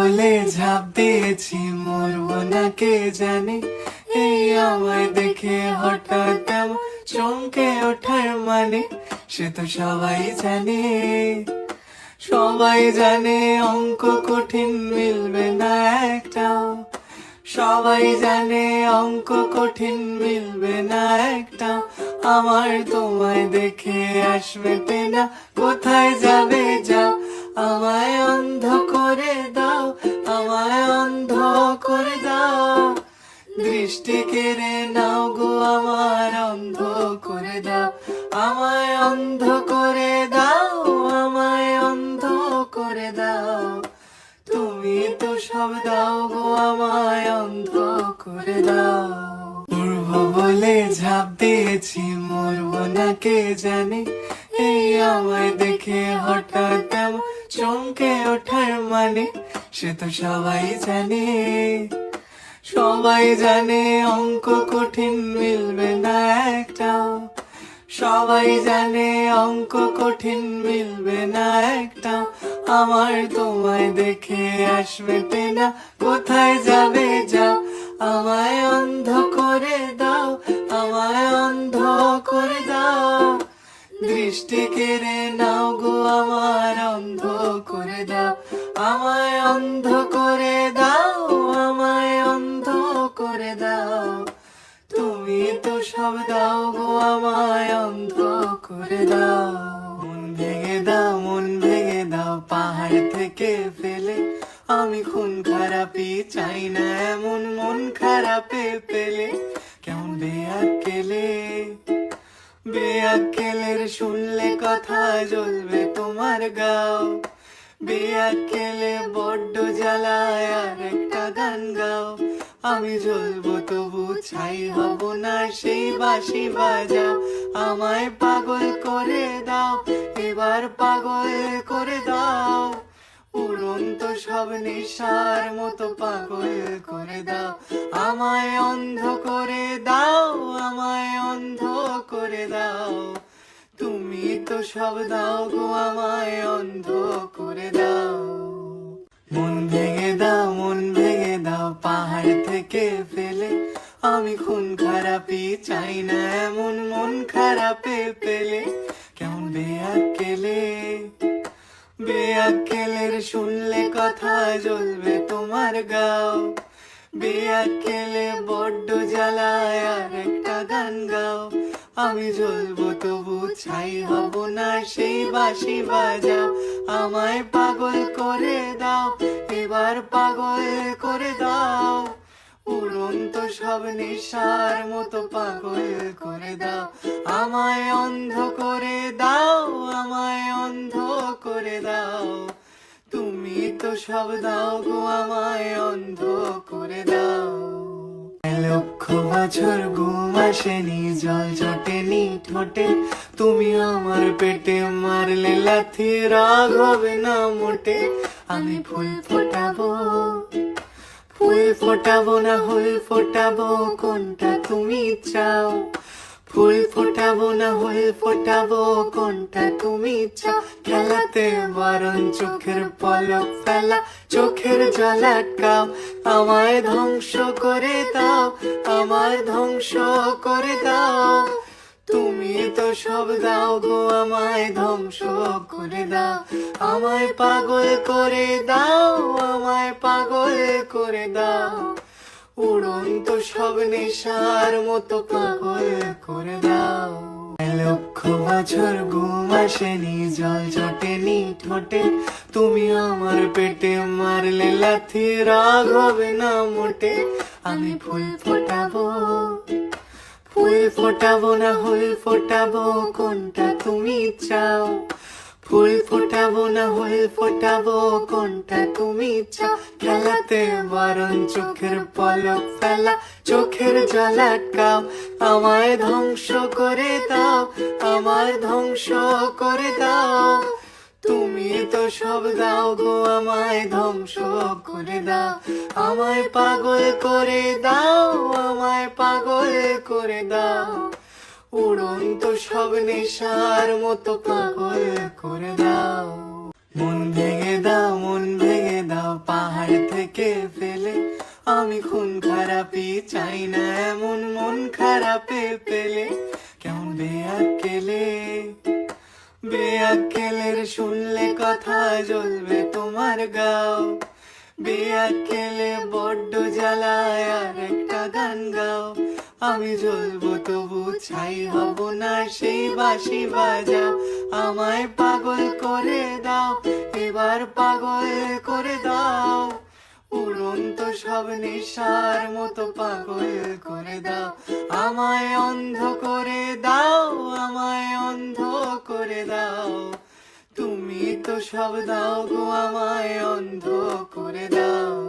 বলে ঝাঁপ দিয়েছি, মরবো না কে জানে। এই আমায় দেখে হঠাৎ এমন চমকে ওঠার মানে, সে তো সবাই জানে। সবাই জানে অঙ্ক কঠিন, মিলবে না একটাও। সবাই জানে অঙ্ক কঠিন, মিলবে না একটাও। আমার তোমায় দেখে আসবে পেনা, কোথায় যাবে যাও। আমায় অন্ধ করে দাও, আমায় অন্ধ করে দাও। দৃষ্টি কেড়ে নাও গো আমার, অন্ধ করে দাও। আমায় অন্ধ করে দাও, আমায় অন্ধ করে দাও। তুমি তো সব দাও গো আমায়, অন্ধ করে দাও। উড়বো বলে ঝাঁপ দিয়েছি, মরবো না কে জানে। এই আমায় দেখে হঠাৎ এমন চমকে ওঠার মানে, সে তো সবাই জানে। সবাই জানে অঙ্ক কঠিন, মিলবে না একটাও। সবাই জানে অঙ্ক কঠিন, মিলবে না একটাও। আমার তোমায় দেখে আসবে পেনা, কোথায় যাবে যাও। আমায় অন্ধ করে দাও, আমায় অন্ধ করে দাও। দৃষ্টি কেড়ে নাও গো আমার, অন্ধ করে দাও। আমায় অন্ধ করে দাও, আমায় অন্ধ করে দাও। তুমি তো সব দাও গো আমায়, অন্ধ করে দাও। মন ভেঙে দাও, মন ভেঙে দাও, পাহাড় থেকে ফেলে। আমি খুন খারাপি চাই না এমন, মন খারাপে পেলে কেমন বেয়াক্কেলে। বেয়াক্কেলের শুনলে কথা জ্বলবে তোমার গাও। বেয়াক্কেলে বড্ড জ্বালায়, আর একটা গান গাও। আমি জ্বলবো তবু ছাই হব না, সেই বাঁশি বাজাও। আমায় পাগল করে দাও, এবার পাগল করে দাও। উড়ন্ত সব নেশার মতো পাগল করে দাও। আমায় অন্ধ করে দাও, আমায় অন্ধ করে দাও। তুমি তো সব দাও গো আমায়, অন্ধ করে দাও। মন ভেঙে দাও, মন ভেঙে দাও, পাহাড় থেকে ফেলে। আমি খুন খারাপি চাই না এমন, মন খারাপে পেলে কেমন বেয়াক্কেলে। বেয়াক্কেলের শুনলে কথা জ্বলবে তোমার গাও। বেয়াক্কেলে বড্ড জ্বালায়, আর একটা গান গাও। আমি জ্বলবো তবু ছাই হব না, সেই বাঁশি বাজাও। আমায় পাগল করে দাও, এবার পাগল করে দাও। উড়ন্ত সব নেশার মতো পাগল করে দাও। আমায় অন্ধ করে দাও, আমায় অন্ধ করে দাও। তুমি তো সব দাও গো আমায়, অন্ধ করে দাও। লক্ষ বছর ঘুম আসেনি, জল জটেনি ঠোঁটে। তুমি আমার পেটে মারলে লাথি, রাগ হবে না মোটে। আমি ফুল ফোটাবো, ফুল ফোটাবো না হুল ফোটাবো, কোনটা তুমি চাও। ফুল ফোটাবো না হুল ফোটাবো, কোনটা তুমি চাও। খেলাতে বারণ চোখের পলক ফেলা, চোখের জল আটকাও। আমায় ধ্বংস করে দাও, আমায় ধ্বংস করে দাও। তুমি তো সব দাও গো আমায়, ধ্বংস করে দাও। আমায় পাগল করে দাও, আমায় পাগল করে দাও। উড়ন্ত সব নেশার মতো পাগল করে দাও। লক্ষ বছর ঘুম আসেনি, জল জটেনি ঠোঁটে। তুমি আমার পেটে মারলে লাথি, রাগ হবে না মোটে। আমি ফুল ফোটাবো, ফুল ফোটাবো না হুল ফোটাবো, কোনটা তুমি চাও। ফুল ফোটাবো না হুল ফোটাবো, কোনটা তুমি চাও। খেলাতে বারণ চোখের পলক ফেলা, চোখের জল আটকাও। আমায় ধ্বংস করে দাও, আমায় ধ্বংস করে দাও। তুমি তো সব দাও গো আমায়, ধ্বংস করে দাও। আমায় পাগল করে দাও, আমায় পাগল করে দাও। উড়ন্ত সব নেশার মতো পাগল করে দাও। মন ভেঙে দাও, মন ভেঙে দাও, দাও পাহাড় থেকে ফেলে, আমি খুন খারাপি চাই না এমন মন খারাপে পেলে, কেমন বেয়াক্কেলে। বেয়াক্কেলের শুনলে কথা জ্বলবে তোমার গাও, বেয়াক্কেলে বড্ড জ্বালায় আর একটা গান গাও। আমি জ্বলবো তবু ছাই হব না, সেই বাঁশি বাজাও। আমায় পাগল করে দাও, এবার পাগল করে দাও। উড়ন্ত সব নেশার মতো পাগল করে দাও। আমায় অন্ধ করে দাও, আমায় অন্ধ করে দাও। তুমি তো সব দাও গো, আমায় অন্ধ করে দাও।